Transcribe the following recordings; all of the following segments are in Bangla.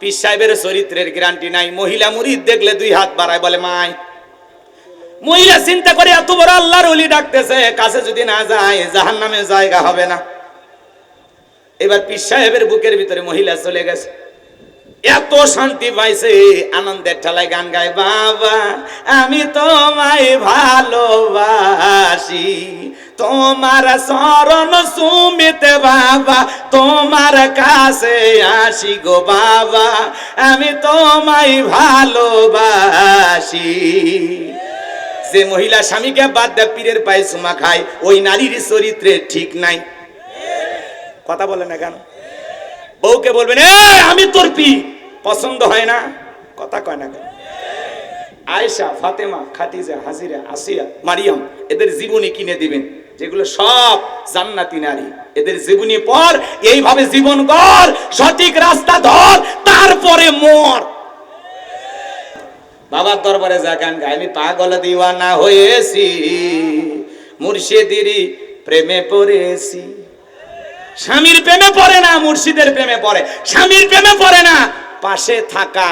পীর সাহেবের চরিত্রের গ্যারান্টি নাই। মহিলা মুরিদ দেখলে দুই হাত বাড়ায় বলে মাই। মহিলা চিন্তা করে এত বড় আল্লাহর ওলি ডাকতেছে, কাছে যদি না যায় জাহান্নামে জায়গা হবে না। এবার পীর সাহেবের বুকের ভিতরে মহিলা চলে গেছে, এত শান্তি পাইছে, আনন্দের ঠেলায় গান গায়, বাবা আমি তোমায় ভালোবাসি, তোমার চরণ সুমিতে বাবা, তোমার কাছে আসি গো বাবা, আমি তোমায় ভালোবাসি। যে মহিলা স্বামীকে বাদ দেয় পীরের পায়ে চুমা খায়, ওই নারীর চরিত্রে ঠিক নাই। কথা বলে না কেন? বউকে বলবেন আমি তোর পীর, পছন্দ হয় না, কথা কয় না কেন? আয়েশা, ফাতেমা, খাদিজা, হাজিরা, আসিয়া, মারিয়াম, এদের জীবনী কিনে দিবেন, যেগুলো সব জান্নাতি নারী। এদের জীবনী পর, এইভাবে জীবন কর, সঠিক রাস্তা ধর, তারপরে মর। বাবার দরবারে যা গান গায়, আমি পাগল দিওয়ানা হয়েছি, মুর্শিদেরই প্রেমে পড়েছি। স্বামীর প্রেমে পড়ে না, মুর্শিদের প্রেমে পড়ে। স্বামীর প্রেমে পড়ে না, পাশে থাকা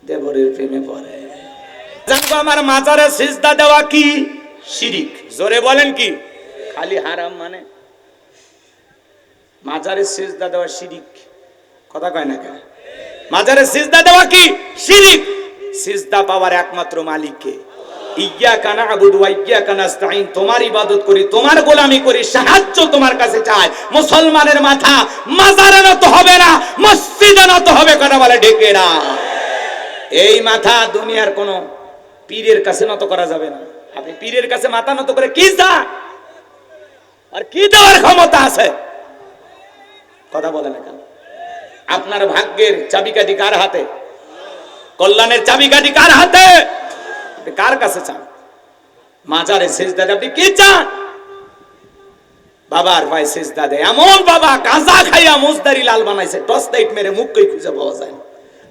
দেবরের প্রেমে পড়ে। জানবো আমার মাজারে সিজদা দেওয়া কি শিরিক? জোরে বলেন কি? খালি হারাম মানে? মাজারে সিজদা দেওয়া শিরিক, কথা কয় না কেন? মাজারে সিজদা দেওয়া কি শিরিক? সিজদা পাওয়ার একমাত্র মালিককে। ইয়্যাকা না'বুদু ওয়া ইয়্যাকা নাস্তাঈন, তোমার ইবাদত করি, তোমার গোলামি করি, সাহায্য তোমার কাছে চাই। মুসলমানের মাথা মাজারে নত হবে না, মসজিদে নত হবে। কথা বলে ডেকে না। এই মাথা দুনিয়ার কোন পীরের কাছে নত করা যাবে না। আপনি পীরের কাছে মাথা নত করে কি চান? আর কি দেওয়ার ক্ষমতা আছে? কথা বলে না কেন? আপনার ভাগ্যের চাবিকাঠি কার হাতে? কল্যাণের চাবিকাঠি কার হাতে? কার কাছে চান? মাজারে সিজদা দেয়, আপনি কি চান? বাবার পায়ে সিজদা দেয়। এমন বাবা গাঁজা খাইয়া মুজদারি লাল বানাইছে, টর্চ লাইট মেরে মুখই খুঁজে পাওয়া যায় না।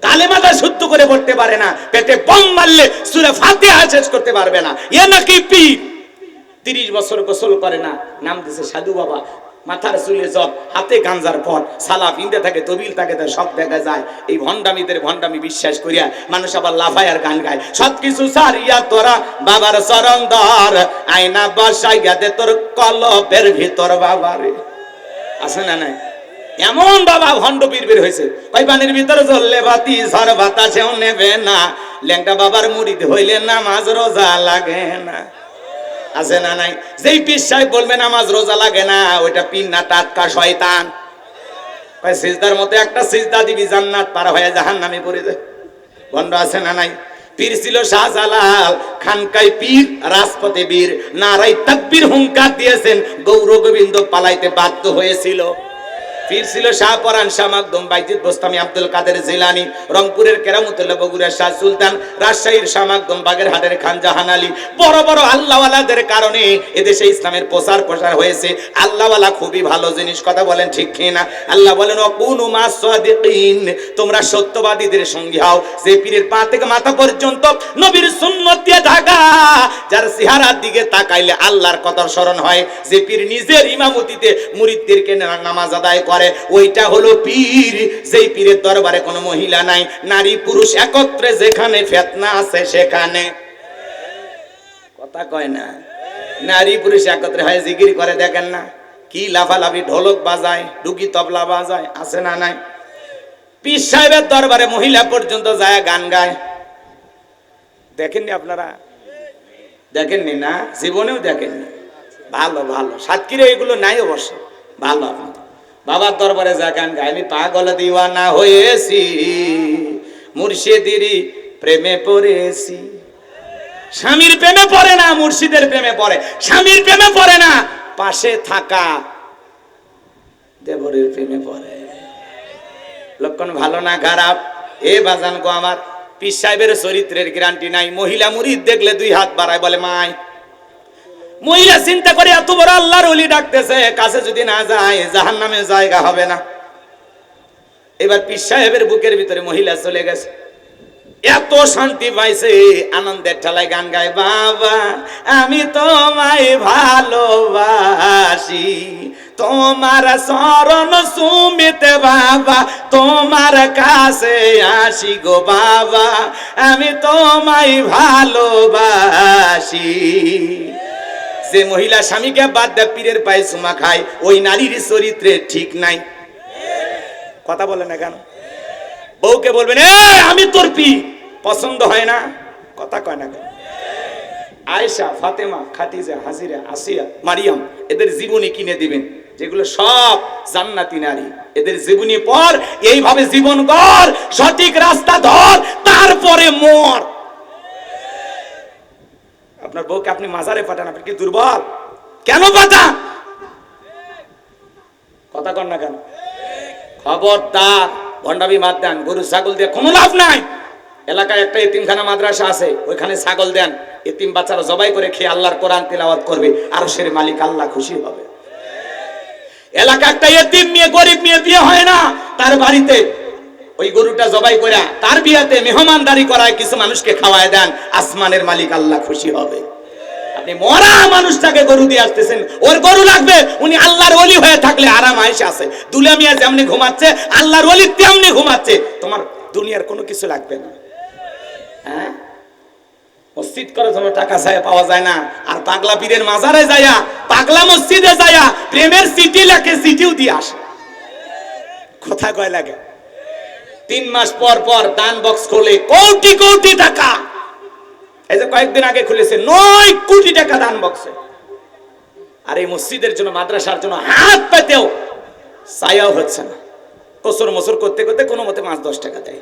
কালেমাটা শুদ্ধ করে পড়তে পারে না, পেটে বম মারলে সূরা ফাতিহা শেষ করতে পারবে না। এ নাকি পীর। 30 বছর গোসল করে না, নাম দিছে সাধু বাবা। মাথার চুলে জব, হাতে গাঞ্জার পট, সালা পিনতে থাকে, তবিল থাকে, তার সব দেখা যায়। এই ভণ্ডামিদের ভণ্ডামি বিশ্বাস করিয়া মানুষ আবার লাফায় আর গান গায়। সবকিছু সারিয়া তোরা বাবার চরণ ধর, আয়না বসাইয়া দে তোর কলবের ভিতর বাবারে। আছে না নাই? এমন বাবা ভণ্ড পীর বের হয়েছে, ওই পানির ভিতরে জ্বললে বাতি, ঝড় বাতাসেও নেবে না। ল্যাংটা বাবার মুরিদ হইলে নামাজ রোজা লাগে না। আছে না নাই? যেই পীর সাহেব বলবে নামাজ রোজা লাগে না, ওইটা পীর না, টাটকা শয়তান। সিজদার মতো একটা সিজদা দিবি, জান্নাত পার হয়ে জাহান্নামে পড়ে যায়। ভণ্ড আছে না নাই? পীর ছিল শাহজালাল, খানকায় পীর, রাজপথে বীর, নারাই তাকবীর হুঙ্কার দিয়েছেন, গৌর গোবিন্দ পালাইতে বাধ্য হয়েছিল। পীর ছিল শাহপরান, শাহ মাকদুম, বাইজিদ বোস্তামি, আব্দুল কাদের জিলানী, রংপুরের কেরামতুল্লাহ, বগুড়ার শাহ সুলতান, রাজশাহীর শাহ মাকদুম, বাগেরহাটের খান জাহান আলী। বড় বড় আল্লাহওয়ালাদের কারণে এদেশে ইসলামের প্রসার হয়েছে। আল্লাহওয়ালা খুবই ভালো জিনিস, কথা বলেন ঠিক কিনা? আল্লাহ বলেন ওয়াকুনু মাস সাদিকিন, তোমরা সত্যবাদীদের সঙ্গী হও। যে পীরের পা থেকে মাথা পর্যন্ত নবীর সুন্নাত দিয়ে ঢাকা, যার চেহারার দিকে তাকাইলে আল্লাহর কথা স্মরণ হয়, যে পীর নিজের ইমামতিতে মুরিদদেরকে নামাজ আদায় করে, ওইটা হলো পীর। যেই পীরের দরবারে কোনো মহিলা নাই, নারী পুরুষ একত্রে, যেখানে ফিতনা আছে সেখানে। কথা কয় না? নারী পুরুষ একত্রে হয়, জিকির করে, দেখেন না কি লাফালাফি, ঢোলক বাজায়, ডুকি তবলা বাজায়। আছে না নাই? পীর সাহেবের দরবারে মহিলা পর্যন্ত যায় গান গায়। দেখেননি আপনারা? দেখেননি না? জীবনেও দেখেননি? ভালো ভালো সাতক্ষীরা এগুলো নাই অবশ্য, ভালো। বাবার দরবারে যা গান গায়, আমি পাগল দিওয়ানা হয়েছি, মুর্শিদেরই প্রেমে পড়েছি। স্বামীর প্রেমে পড়ে না, মুর্শিদের প্রেমে পড়ে। স্বামীর প্রেমে পড়ে না, পাশে থাকা দেবরের প্রেমে পড়ে। লক্ষণ ভালো না খারাপ? এ বাজান গো আমার, পীর সাহেবের চরিত্রের গ্যারান্টি নাই। মহিলা মুরিদ দেখলে দুই হাত বাড়ায় বলে মাই। মহিলা চিন্তা করে এত বড় আল্লাহর ওলি ডাকতেছে, কাছে যদি না যায় জাহান্নামে জায়গা হবে না। এবার পীর সাহেবের বুকের ভিতরে মহিলা চলে গেছে, এত শান্তি পাইছে, আনন্দের ঠেলায় গান গায়, বাবা আমি তোমায় ভালোবাসি, তোমার চরণ সুমিতে বাবা তোমার কাছে আসি গো বাবা, আমি তোমায় ভালোবাসি। যে মহিলা স্বামীকে বাদ দেয় পীরের পায়ে চুমা খায়, ওই নারীর চরিত্রে ঠিক নাই। কথা বলে না কেন? বউকে বলবেন আমি তোর পীর, পছন্দ হয় না, কথা কয় না কেন? আয়েশা, ফাতেমা, খাদিজা, হাজিরা, আসিয়া, মারিয়াম, এদের জীবনী কিনে দিবেন, যেগুলো সব জান্নাতি নারী। এদের জীবনী পর, এইভাবে জীবন কর, সঠিক রাস্তা ধর, তারপরে মর। আপনার বউকে আপনি মাজারে পাঠান, আপনি কি দুর্বল? কেন পাঠান? কথা কন না কেন? খবরদার, ভণ্ডামি বাদ দেন। গরু ছাগল দিয়ে কোনো লাভ নাই। এলাকায় একটা এতিমখানা মাদ্রাসা আছে, ওইখানে ছাগল দেন, এতিম বাচ্চারা জবাই করে খেয়ে আল্লাহর কোরআন তিলাওয়াত করবে, আরশের মালিক আল্লাহ খুশি হবে। এলাকা একটা এতিম মেয়ে, গরিব মেয়ে বিয়ে হয় না, তার বাড়িতে ওই গরুটা জবাই করে তার বিয়াতে মেহমানদারি করায়, কিছু মানুষকে খাওয়ায় দেন, আসমানের মালিক আল্লাহ খুশি হবে। আপনি মরা মানুষটাকে গরু দিয়ে আসতেছেন, ওর গরু লাগবে, উনি আল্লাহর ওলি হয়ে থাকলে আরাম আয়েশ আছে। দুলা মিয়া যেমনি ঘুমাচ্ছে, আল্লাহর ওলি তেমনি ঘুমাচ্ছে। তোমার দুনিয়ার কোনো কিছু লাগবে না। হ্যাঁ, মসজিদ করার জন্য টাকা চায় পাওয়া যায় না, আর পাগলা পীরের মাজারে যায়া, পাগলা মসজিদে যায়া প্রেমের চিঠি লেখে, চিঠিও দিয়ে আসে। কথা কয় লাগে? 3 মাস পর পর দান বক্স খোলে, কোটি কোটি টাকা। এই যে কয়েকদিন আগে খুলেছে 9 কোটি টাকা দান বক্সে। আর এই মসজিদের জন্য, মাদ্রাসার জন্য হাত পেতেও ছায়াও হচ্ছে না। কসর মসর করতে করতে কোনো মতে 5-10 টাকা দেয়।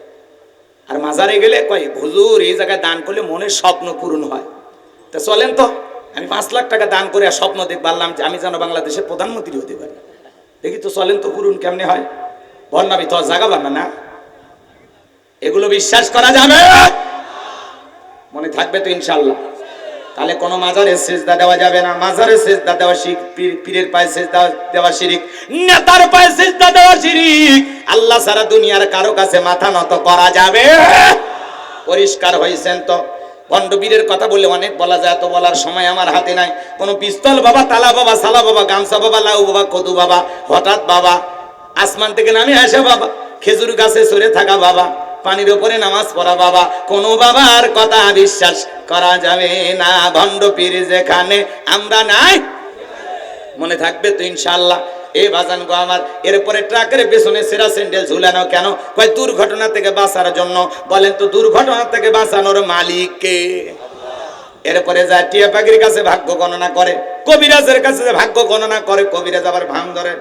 আর মাজারে গেলে কয়, হুজুর এই জায়গায় দান করলে মনের স্বপ্ন পূরণ হয়। তা চলেন তো, আমি 5 লাখ টাকা দান করে আর স্বপ্ন দেখতে পারলাম যে আমি যেন বাংলাদেশের প্রধানমন্ত্রী হতে পারি। দেখি তো, চলেন তো, পূরণ কেমনে হয়? ভণ্ডামি তো জায়গা বানা না। এগুলো বিশ্বাস করা যাবে? মনে থাকবে তো ইনশাআল্লাহ? তাহলে কোনো মাজারে সিজদা দেওয়া যাবে না। মাজারে সিজদা দেওয়া শিরক, পীরের পায়ে সিজদা দেওয়া শিরক, নেতার পায়ে সিজদা দেওয়া শিরক। আল্লাহ ছাড়া দুনিয়ার কারো কাছে মাথা নত করা যাবে? পরিষ্কার হইছেন তো? ভণ্ড পীরের কথা বলে অনেক বলা যায়, তো বলার সময় আমার হাতে নাই। কোন পিস্তল বাবা, তালা বাবা, সালা বাবা, গামছা বাবা, লাউ বাবা, কদু বাবা, হঠাৎ বাবা আসমান থেকে নামে আসা বাবা, খেজুর গাছে চড়ে থাকা বাবা, পানির উপরে নামাজ পড়া বাবা, কোন বাবার কথা বিশ্বাস করা যাবে না। ভণ্ড পীর যেখানে আমরা নাই। মনে থাকবে তো ইনশাআল্লাহ? এই বাজান গো আমার, এরপরে ট্রাকের পেছনে সেরা স্যান্ডেল ঝুলানো কেন? কয় দুর্ঘটনা থেকে বাঁচার জন্য। বলেন তো, দুর্ঘটনা থেকে বাঁচানোর মালিক কে? এরপরে যায় টিয়া পাখির কাছে ভাগ্য গণনা করে, কবিরাজের কাছে ভাগ্য গণনা করে। কবিরাজ আবার ভাঙ ধরে,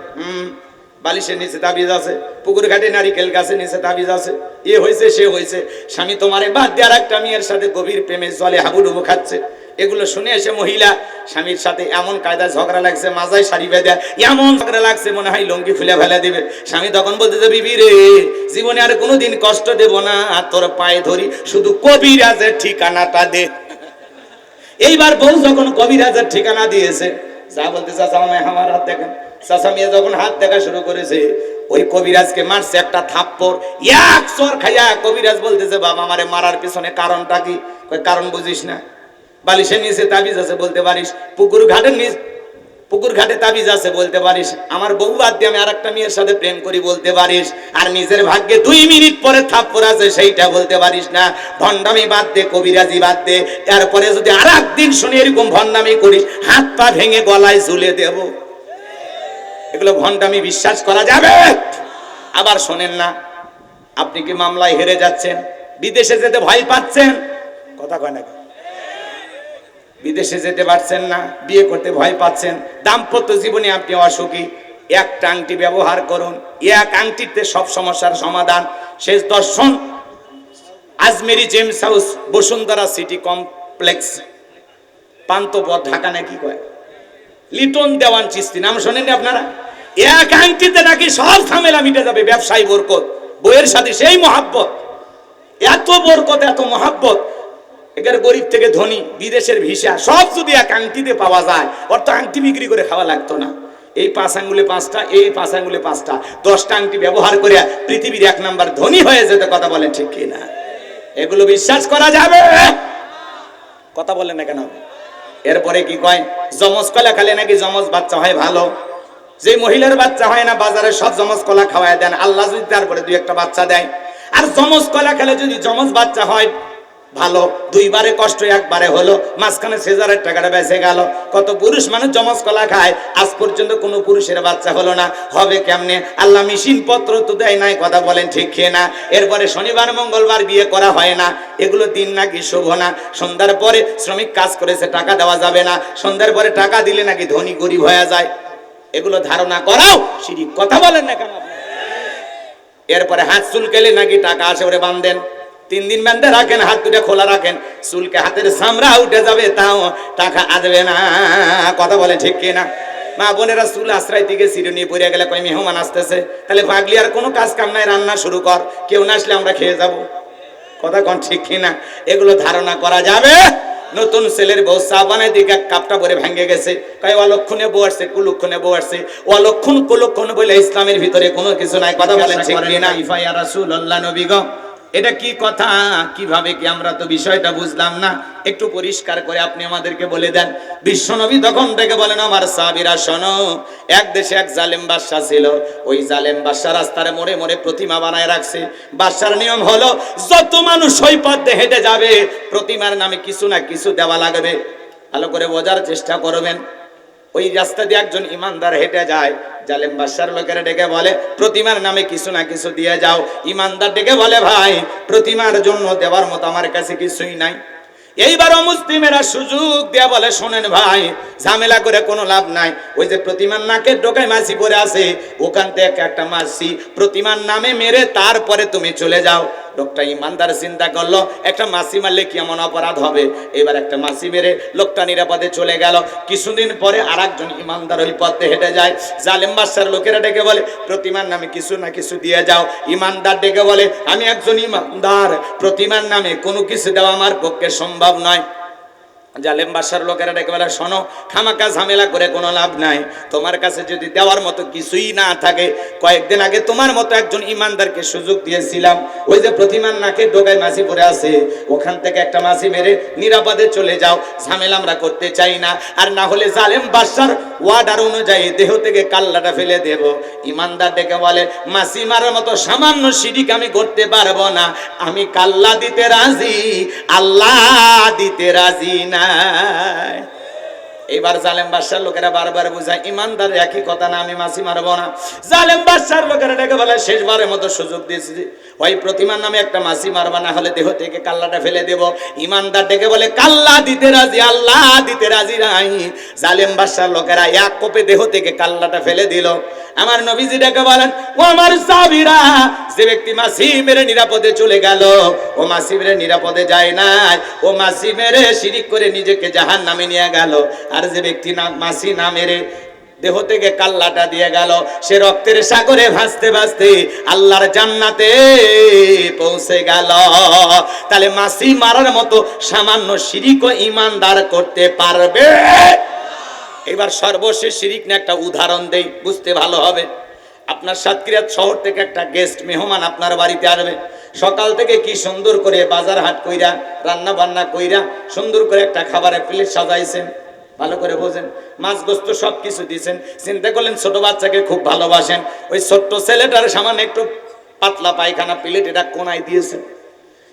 বালিশের নিচে তাবিজ আছে, পুকুর ঘাটে নারিকেল গাছের নিচে তাবিজ আছে, এ হয়েছে সে হয়েছে, স্বামী তোমারে বাদ দিয়ে আর একটা মেয়ের সাথে গভীর প্রেমে জলে হাবুডুবু খাচ্ছে। এগুলো শুনে এসে মহিলা স্বামীর সাথে এমন কায়দায় ঝগড়া লাগছে, মাজায় শাড়ি বেঁধে এমন ঝগড়া লাগছে মনে হয় লঙ্গি খুলে ফেলে দিবে। স্বামী তখন বলতেছে, বিবি রে, জীবনে আর কোনোদিন কষ্ট দেব না, তোর পায়ে ধরি, শুধু কবিরাজের ঠিকানাটা দে। এইবার বউ যখন কবিরাজের ঠিকানা দিয়েছে, যা বলতে চাচা আমার হাত দেখেন, চাচা মেয়ে যখন হাত দেখা শুরু করেছে, ওই কবিরাজকে মারছে একটা থাপ্পড়, এক চর খাইয়া। কবিরাজ বলতেছে, বাবা আমারে মারার পিছনে কারণটা কি? কারণ বুঝিস না? বালিশের নিচে তাবিজ আছে বলতে পারিস, পুকুর ঘাটে তাবিজ আছে বলতে পারিস, আমার বউ বাদ দিয়ে আমি আর একটা মেয়ের সাথে প্রেম করি বলতে পারিস, আর নিজের ভাগ্যে 2 মিনিট পরে থাপ্পড় আছে সেইটা বলতে পারিস না। ভণ্ডামি বাদ দে, কবিরাজি বাদ দে। এরপরে যদি আর একদিন শুনে এরকম ভণ্ডামি করিস, হাত পা ভেঙে গলায় ঝুলে দেব। এগুলো ভণ্ডামি, বিশ্বাস করা যাবে? আবার শোনেন না, আপনি কি মামলায় হেরে যাচ্ছেন? বিদেশে যেতে ভয় পাচ্ছেন? কথা কয় না? বিদেশে যেতে পারছেন না, বিয়ে করতে ভয় পাচ্ছেন, দাম্পত্য জীবনে আপনি অসুখী, একটা আংটি ব্যবহার করুন, এক আংটিতে সব সমস্যার সমাধান। শেষ দর্শন, Ajmeri gems house, Bashundhara city complex, Panthapath, Dhaka নাকি কয়, লিটন দেওয়ান চিস্তি, নাম শোনেননি আপনারা? এক আংটিতে নাকি সব ঝামেলা মিটে যাবে। ব্যবসায়ী বরকত, বইয়ের সাথে সেই মহাব্বত, এত বরকত, এত মহাব্বত। এখানে গরিব থেকে ধনী, বিদেশের ভিসা, সব যদি এক আংটিতে পাওয়া যায়, অর্থ আংটি বিক্রি করে খাওয়া লাগতো না। এই 5 আঙ্গুলে 5টা, এই 5 আঙ্গুলে 5টা, 10টা আংটি ব্যবহার করে পৃথিবীর 1 নাম্বার ধনী হয়ে যেতে। কথা বলেন ঠিক কিনা? এগুলো বিশ্বাস করা যাবে? কথা বলেন না কেন? এরপরে কি কয়, জমজ কলা খেলে নাকি জমজ বাচ্চা হয় ভালো। যে মহিলার বাচ্চা হয় না বাজারে সব জমজ কলা খাওয়ায় দেন, আল্লাহ যদি তারপরে দুই একটা বাচ্চা দেয়। আর জমজ কলা খেলে যদি জমজ বাচ্চা হয় ভালো, দুইবারে কষ্ট একবারে হলো, মাঝখানে সেজারের টাকাটা বেঁচে গেল। কত পুরুষ মানুষ জমজ কলা খায়, আজ পর্যন্ত কোনো পুরুষের বাচ্চা হলো না, হবে কেমনে? আল্লাহ মেশিন পত্র তো দেয় নাই, কথা বলেন ঠিক খেয়ে না। এরপরে শনিবার মঙ্গলবার বিয়ে করা হয় না, এগুলো দিন নাকি শুভ না। সন্ধ্যার পরে শ্রমিক কাজ করেছে টাকা দেওয়া যাবে না, সন্ধ্যার পরে টাকা দিলে নাকি ধনী গরিব হয়ে যায়, এগুলো ধারণা করাও শিরিক। কথা বলেন না কেন? এরপরে হাত চুলকেলে নাকি টাকা আসে, ওরে বাঁধেন, 3 দিন বেঁধে রাখেন, হাত দুটো খোলা রাখেন, চুলকে হাতের চামড়া উঠে যাবে, তাও টাকা আসবে না। কথা বলে ঠিক কিনা? মা বোনেরা চুল আশ্রয় থেকে চিরুনি পড়ে গেলে কয় মেহমান আসতেছে, তাহলে ভাগলি আর কোনো কাজ কাম নাই, রান্না শুরু কর, কেউ না আসলে আমরা খেয়ে যাব। কথা কোন ঠিক কিনা? এগুলো ধারণা করা যাবে? নতুন ছেলের বউ চা বানাই দিকে কাপটা ভরে ভেঙে গেছে, কয় অলক্ষণে বউ আসছে, কুলক্ষণে বউ আসছে। অলক্ষণ কুলক্ষণ বলে ইসলামের ভিতরে কোনো কিছু নাই। কথা বলেন ঠিক কিনা? ইফাইয়া রাসূলুল্লাহ নবী গো, এটা কি কথা? কিভাবে কি? আমরা তো বিষয়টা বুঝলাম না, একটু পরিষ্কার করে আপনি আমাদেরকে বলে দেন। বিশ্বনবী তখন থেকে বলেন, আমার সাহাবীরা শোনো, এক দেশে এক জালেম বাদশা ছিল। ওই জালেম বাদশা রাস্তার মোড়ে মোড়ে প্রতিমা বানায় রাখছে। বাদশার নিয়ম হলো, যত মানুষ ওই পথে হেঁটে যাবে প্রতিমার নামে কিছু না কিছু দেওয়া লাগবে। ভালো করে বোঝার চেষ্টা করবেন। ওই রাস্তা দিয়ে একজন ইমানদার হেঁটে যায়, জালেম বাদশার লোকেরা ডেকে বলে, প্রতিমার নামে কিছু না কিছু দিয়ে যাও। ইমানদার ডেকে বলে, ভাই প্রতিমার জন্য দেওয়ার মতো আমার কাছে কিছুই নাই। এইবারও মুসলিমেরা সুযোগ দেয়া বলে, শোনেন ভাই, ঝামেলা করে কোনো লাভ নাই। ওই যে প্রতিমার নাকের ডোকায় মাছি পড়ে আছে, ওখান থেকে একটা মাছি প্রতিমার নামে মেরে তারপরে তুমি চলে যাও। লোকটা ইমানদার চিন্তা করলো, একটা মাছি মারলে কি এমন অপরাধ হবে? এবার একটা মাছি মেরে লোকটা নিরাপদে চলে গেল। কিছুদিন পরে আরেকজন ইমানদার ওই পথে হেঁটে যায়। জালেম বাদশার লোকেরা ডেকে বলে, প্রতিমার নামে কিছু না কিছু দিয়ে যাও। ইমানদার ডেকে বলে, আমি একজন ইমানদার, প্রতিমার নামে কোনো কিছু দেওয়া আমার পক্ষে সম্ভব নয়। জালেম বাদশার লোকেরা ডেকে বলে, শোনো, খামাকা ঝামেলা করে কোনো লাভ নাই। তোমার কাছে যদি দেওয়ার মতো কিছুই না থাকে, কয়েকদিন আগে তোমার মতো একজন ইমানদারকে সুযোগ দিয়েছিলাম। ওই যে প্রতিমার নাকের ডোকায় মাছি পড়ে আছে, ওখান থেকে একটা মাছি মেরে নিরাপদে চলে যাও। ঝামেলা আমরা করতে চাই না, আর না হলে জালেম বাদশার ওয়ার্ডার অনুযায়ী দেহ থেকে কাল্লাটা ফেলে দেব। ইমানদার ডেকে বলে, মাছি মারার মতো সামান্য শিরিক আমি করতে পারবো না, আমি কাল্লা দিতে রাজি, আল্লাহ দিতে রাজি না। এবার জালেম বাদশার লোকেরা বারবার বুঝায়, ইমানদার একই কথা না, আমি মাছি মারবো না। জালেম বাদশার লোকেরা ডেকে বলে, শেষবারের মতো সুযোগ দিয়েছি, ওই প্রতিমার নামে একটা মাছি মারবা, না হলে দেহ থেকে কাল্লাটা ফেলে দেব। ইমানদার ডেকে বলে, কাল্লা দিতে রাজি, আল্লাহ দিতে রাজি নাই। জালেম বাদশার লোকেরা এক কোপে দেহ থেকে কাল্লাটা ফেলে দিল। আমার নবীজি ডেকে বলেন, ও আমার সাহাবীরা, যে ব্যক্তি মাছি মেরে নিরাপদে চলে গেল, ও মাছি মেরে নিরাপদে যায় নাই, ও মাছি মেরে শিরিক করে নিজেকে জাহান্নামে নিয়ে গেল। আর যে ব্যক্তি না মাছি না মেরে দেহ থেকে কাল্লাটা দিয়ে গেল, সে রক্তের সাগরে ভাসতে ভাসতে আল্লাহর জান্নাতে পৌঁছে গেল। তাহলে মাছি মারার মতো সামান্য শিরিক ও ইমানদার করতে পারবে? এবার সর্বশেষ শিরিক নিয়ে একটা উদাহরণ দেই, বুঝতে ভালো হবে। আপনার সাতক্ষীরা শহর থেকে একটা গেস্ট মেহমান আপনার বাড়িতে আসবে। সকাল থেকে কি সুন্দর করে বাজার হাট কইরা, রান্না বান্না কইরা, সুন্দর করে একটা খাবারের প্লেট সাজাইছেন, ভালো করে বোঝেন, মাছ গোস্ত সব কিছু দিয়েছেন। চিন্তা করলেন ছোট বাচ্চাকে খুব ভালোবাসেন, ওই ছোট্ট ছেলেটার সামান্য একটু পাতলা পায়খানা প্লেট এটা কোনায় দিয়েছেন।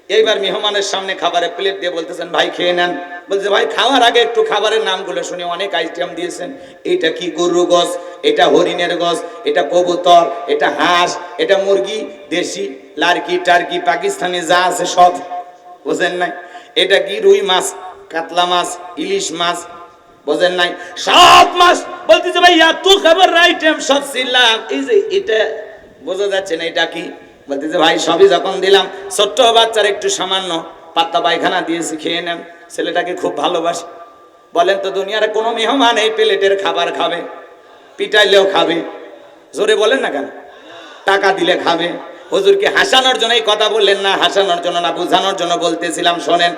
এইবার মেহমানের সামনে খাবারের প্লেট দিয়ে বলতেছেন, ভাই খেয়ে নেন। বলছে, ভাই খাওয়ার আগে একটু খাবারের নামগুলো শুনে, অনেক আইটেম দিয়েছেন। এটা কি গরু গোস, এটা হরিণের গোস, এটা কবুতর, এটা হাঁস, এটা মুরগি, দেশি, লার্কি টার্কি, পাকিস্তানি যা আছে সব, বোঝেন নাই? এটা কি রুই মাছ, কাতলা মাছ, ইলিশ মাছ, বোঝেন নাই? সব মাছ। বলতেছে, ভাই এত খাবারের আইটেম সব ছিলাম, এই যে এটা বোঝা যাচ্ছে না এটা কি? বলতেছে, ভাই সবই যখন দিলাম, ছোট্ট বাচ্চার একটু সামান্য পাতলা পায়খানা দিয়েছি, খেয়ে নেন। ছেলেটাকে খুব ভালোবাসে। বলেন তো, দুনিয়ার কোনো মেহমান এই প্লেটের খাবার খাবে? পিটাইলেও খাবে? জোরে বলেন না কেন? টাকা দিলে খাবে? হুজুরকে হাসানোর জন্য এই কথা বললেন না, হাসানোর জন্য না, বোঝানোর জন্য বলতেছিলাম। শোনেন,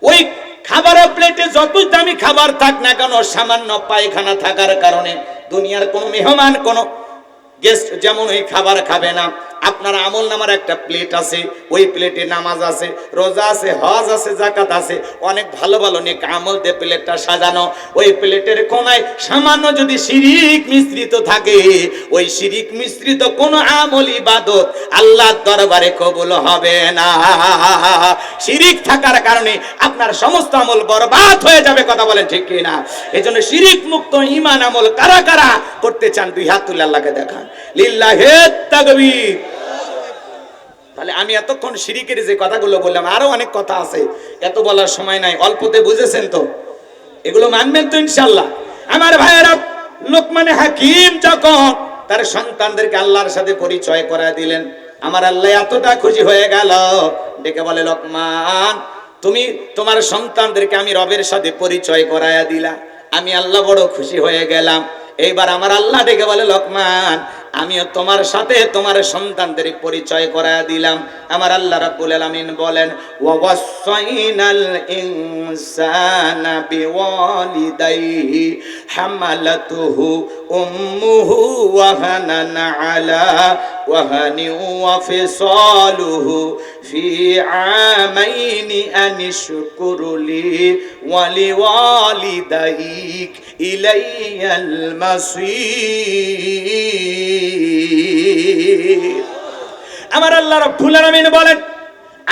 ওই খাবারের প্লেটে যত দামি খাবার থাক না কেন, সামান্য পায়খানা থাকার কারণে দুনিয়ার কোনো মেহমান, কোনো গেস্ট যেমন ওই খাবার খাবে না, আপনার আমল নামার একটা প্লেট আছে, ওই প্লেটে নামাজ আছে, রোজা আছে, হজ আছে, যাকাত আছে, অনেক ভালো ভালো নেক আমল দিয়ে প্লেটটা সাজানো। ওই প্লেটের কোনায় সামান্য যদি শিরিক মিশ্রিত থাকে, ওই শিরিক মিশ্রিত কোন আমল ইবাদত আল্লাহর দরবারে কবুল হবে না। শিরিক থাকার কারণে আপনার সমস্ত আমল বরবাদ হয়ে যাবে। কথা বলেন ঠিক কি না? এজন্য শিরিক মুক্ত ঈমান আমল কারা কারা করতে চান দুই হাত তুলে আল্লাহকে দেখান। লিল্লাহি তাকবীর। তাহলে আমি এতক্ষণ শিরিকের যে কথাগুলো বললাম, আরো অনেক কথা আছে, এত বলার সময় নাই, অল্পতে বুঝেছেন তো? এগুলো মানবেন তো ইনশাআল্লাহ? আমার ভাইয়েরা, লোকমানে হাকিম যখন তার সন্তানদেরকে আল্লাহর সাথে পরিচয় করায় দিলেন, আমার আল্লাহ এতটা খুশি হয়ে গেল, ডেকে বলে, লোকমান তুমি তোমার সন্তানদেরকে আমি রবের সাথে পরিচয় করায়া দিলা, আমি আল্লাহ বড় খুশি হয়ে গেলাম। এইবার আমার আল্লাহ ডেকে বলে, লোকমান আমিও তোমার সাথে তোমার সন্তানদের পরিচয় করায়া দিলাম। আমার আল্লাহ রাব্বুল আলামিন বলেন, ওয়াসাইনাল ইনসানা বিওয়ালিদাইহি হামালাতুহু উম্মুহু ওয়াহানান আলা ওয়াহানি ওয়া ফিসালুহু ফি আমাইনি আনিশকুরলি ওয়া লিওয়ালিদাইক ইলাইয়াল মাসির। আমার আল্লাহ রাব্বুল আলামিন বলেন,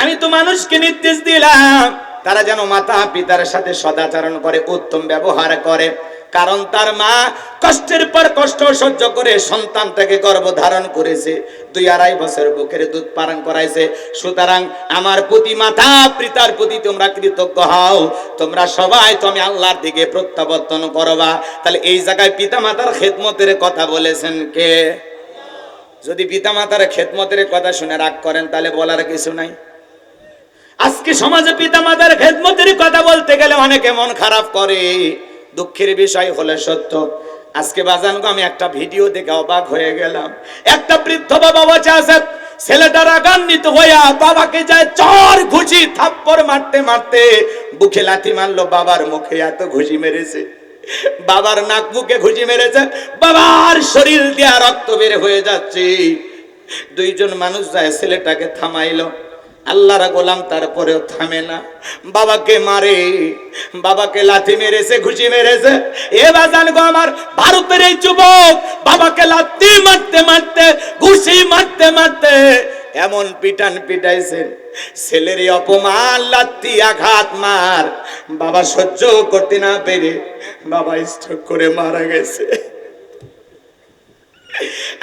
আমি তো মানুষকে নির্দেশ দিলাম তারা যেন মাতা পিতার সাথে সদাচরণ করে, উত্তম ব্যবহার করে, কারণ তার মা কষ্টের পর কষ্ট সহ্য করে সন্তানটাকে গর্ভধারণ করেছে, 2-2.5 বছর বুকের দুধ পান করাইছে। সুতরাং আমার প্রতি মাতা পিতার প্রতি তোমরা কৃতজ্ঞ হও, তোমরা সবাই তুমি আল্লাহর দিকে প্রত্যাবর্তন করবা। তাহলে এই জায়গায় পিতা মাতার খেদমতের কথা বলেছেন কে? যদি পিতা মাতার খেদমতের কথা শুনে রাগ করেন তাহলে বলার কিছু নাই। আজকে সমাজে পিতা মাতার খেদমতের কথা বলতে গেলে অনেকে মন খারাপ করে। দুঃখের বিষয় হলে সত্য, আজকে বাজানগো আমি একটা ভিডিও দেখে অবাক হয়ে গেলাম। একটা বৃদ্ধ বাবা বসে আছে, ছেলেটা রাগান্বিত হইয়া বাবাকে যায় চর ঘুষি থাপ্পড় মারতে মারতে বুকে লাথি মারলো, বাবার মুখে এত ঘুষি মেরেছে, বাবার নাক বুকে ঘুষি মেরেছে, বাবার শরীর দিয়ে রক্ত বের হয়ে যাচ্ছে। দুইজন মানুষ যায় ছেলেটাকে থামাইলো, আল্লাহর গোলাম তারপরেও থামে না, বাবাকে মারে, বাবাকে লাথি মেরেছে, ঘুষি মেরেছে। এ বাজান গো আমার, ভারতের এই যুবক বাবাকে লাথি মারতে মারতে ঘুষি মারতে মারতে এমন পিটান পিটাইছে, ছেলের অপমান লাথি আঘাত মার বাবা সহ্য করতে না পেরে বাবা স্ট্রোক করে মারা গেছে।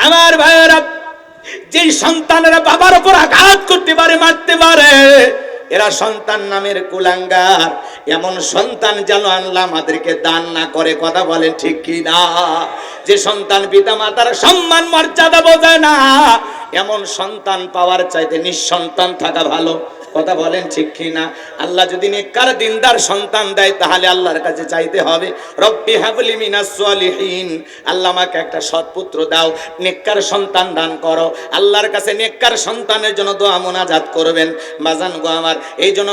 আমার ভাইয়েরা, যে সন্তানেরা বাবার উপর আঘাত করতে পারে, মারতে পারে, এরা সন্তান নামের কুলাঙ্গার। এমন সন্তান যেন আল্লাহ আমাদেরকে দান না করে। কথা বলেন ঠিক কি না? যে সন্তান পিতা মাতার সম্মান মর্যাদা বোঝে না, এমন সন্তান পাওয়ার চাইতে নিঃসন্তান থাকা ভালো। কথা বলেন ঠিক কি না? আল্লাহ যদি নেককার দিনদার সন্তান দেয় তাহলে আল্লাহর কাছে চাইতে হবে, রব্বি হাবলি মিনাস সালিহিন, আল্লাহ আমাকে একটা সৎপুত্র দাও, নেককার সন্তান দান করো। আল্লাহর কাছে নেককার সন্তানের জন্য দোয়া মোনাজাত করবেন। বাজান গো আমার, এই জন্য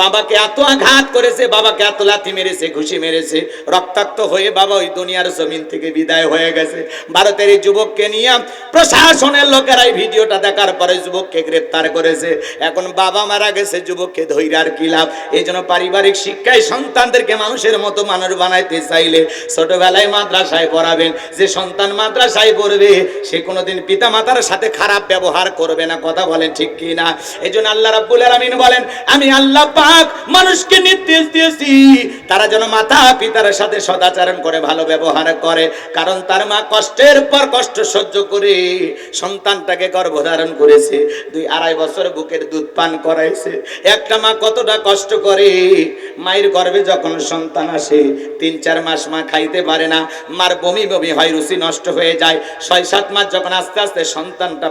বাবাকে এত আঘাত করেছে, বাবাকে এত লাথি মেরেছে, ঘুষি মেরেছে, রক্তাক্ত হয়ে বাবা ওই দুনিয়ার জমিন থেকে বিদায় হয়ে গেছে। ভারতের এই যুবককে নিয়ে প্রশাসনের লোকেরা এই ভিডিওটা দেখার পরে যুবককে গ্রেফতার করেছে। এখন বাবা মারা গেছে, যুবককে ধৈর্য আর কি লাভ? এই জন্য পারিবারিক শিক্ষায় সন্তানদেরকে মানুষের মতো মানুষ বানাইতে চাইলে ছোটবেলায় মাদ্রাসায় পড়াবেন। যে সন্তান মাদ্রাসায় পড়বে সে কোনোদিন পিতা মাতার সাথে খারাপ ব্যবহার করবে না। কথা বলেন ঠিক কি না? এই জন্য আল্লাহ রাব্বুল আলামিন বলেন, আমি আল্লাহ মানুষকে নির্দেশ দিয়েছি তারা যেন মাতা পিতার সাথে সদাচরণ করে, ভালো ব্যবহার করে, কারণ তার মা কষ্টের পর কষ্ট সহ্য করে সন্তানটাকে গর্ভধারণ করেছে, 2-2.5 বছর বুকের দুধ পান করাইছে। একটা মা কতটা কষ্ট করে, মায়ের গর্ভে যখন সন্তান আসে 3-4 মাস মা খাইতে পারে না, মার বমি বমি হয়, রুচি নষ্ট হয়ে যায়। 6-7 মাস যখন আস্তে আস্তে সন্তানটা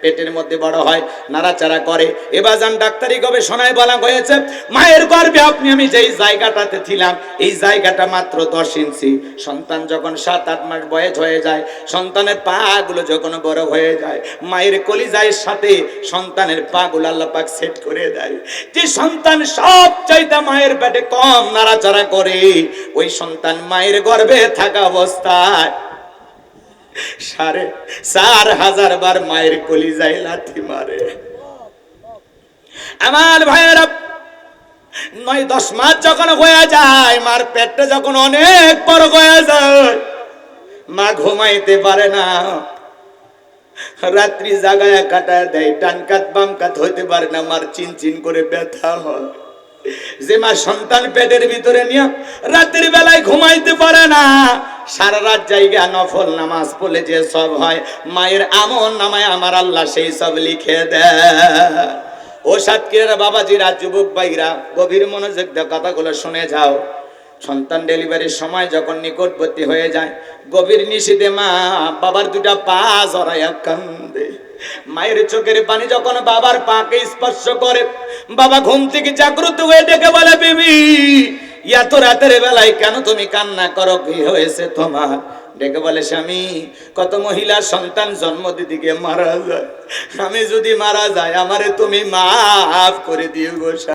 পেটের মধ্যে বড় হয়, নাড়াচাড়া করে। এবার যান ডাক্তারি গবেষণায় বলা হয়েছে, মায়ের গর্ভে আমি যেই জায়গাটাতে ছিলাম এই জায়গাটা মাত্র 10 ইঞ্চি। সন্তান যখন 7-8 মাস বয়স হয়ে যায়, সন্তানের পা গুলো যখন বড় হয়ে যায়, মায়ের কলিজার সাথে সন্তানের পা গুলো আল্লাহ পাক সেট করে দেয়। যে সন্তান সব চাইতে মায়ের পেটে কম নাড়াচাড়া করে, ওই সন্তান মায়ের গর্ভে থাকা অবস্থায় 4,500 বার মায়ের কলিজায় লাথি মারে। আমার ভাইয়েরা, 9-10 মাস যখন হয়ে যায়, মার পেটটা যখন অনেক বড় হয়ে যায়, মা ঘুমাইতে পারে না, রাত্রি জাগায় কাটায় দেয়, ডান কাত বাম কাত হইতে পারে না, মার চিনচিন করে ব্যথা হয়। যে মা সন্তান পেটের ভিতরে নিয়ে রাতের বেলায় ঘুমাইতে পারে না, সারা রাত জায়গা নফল নামাজ পড়লে যে সব হয়, মায়ের আমল নামায় আমার আল্লাহ সেই সব লিখে দেয়। ও সাতক্ষীরার বাবাজিরা, যুবক ভাইরা, গভীর মনোযোগ দিয়ে কথাগুলো শুনে যাও। সন্তান ডেলিভারির সময় যখন নিকটবর্তী হয়ে যায়, গভীর নিশীথে মা বাবার দুটা পা জড়াইয়া কান্দে। মায়ের চোখের পানি যখন বাবার পাকে স্পর্শ করে, বাবা ঘুম থেকে জাগ্রত হয়ে ডেকে বলে, বিবি এত রাতের বেলায় কেন তুমি কান্না করো, কি হয়েছে তোমার? ডেকে বলে, স্বামী, কত মহিলা সন্তান জন্ম দিতে গিয়ে মারা যায়, আমি যদি মারা যাই আমারে তুমি মাফ করে দিও গো।